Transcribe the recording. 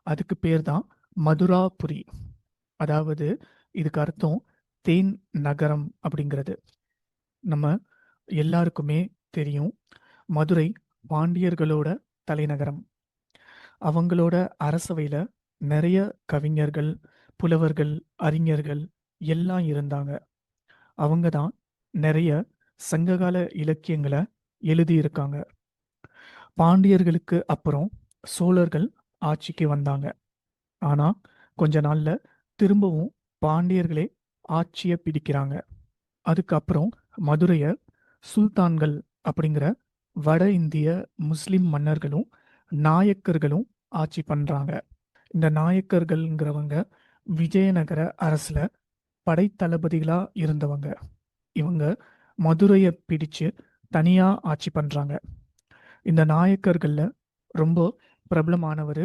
அதுக்கு பேர் தான் மதுராபுரி. அதாவது இதுக்கு அர்த்தம் தேன் நகரம் அப்படிங்கிறது. நம்ம எல்லாருக்குமே தெரியும், மதுரை பாண்டியர்களோட தலைநகரம். அவங்களோட அரசவையில நிறைய கவிஞர்கள், புலவர்கள், அறிஞர்கள் எல்லாம் இருந்தாங்க. அவங்க தான் நிறைய சங்ககால இலக்கியங்களை எழுதியிருக்காங்க. பாண்டியர்களுக்கு அப்புறம் சோழர்கள் ஆட்சிக்கு வந்தாங்க. ஆனா கொஞ்ச நாள்ல திரும்பவும் பாண்டியர்களே ஆட்சியை பிடிக்கிறாங்க. அதுக்கப்புறம் மதுரைய சுல்தான்கள் அப்படிங்கிற வட இந்திய முஸ்லிம் மன்னர்களும் நாயக்கர்களும் ஆட்சி பண்றாங்க. இந்த நாயக்கர்கள்ங்கிறவங்க விஜயநகர அரசுல படைத்தளபதிகளா இருந்தவங்க. இவங்க மதுரையை பிடிச்சு தனியா ஆட்சி பண்றாங்க. இந்த நாயக்கர்கள்ல ரொம்ப பிரபலமானவர்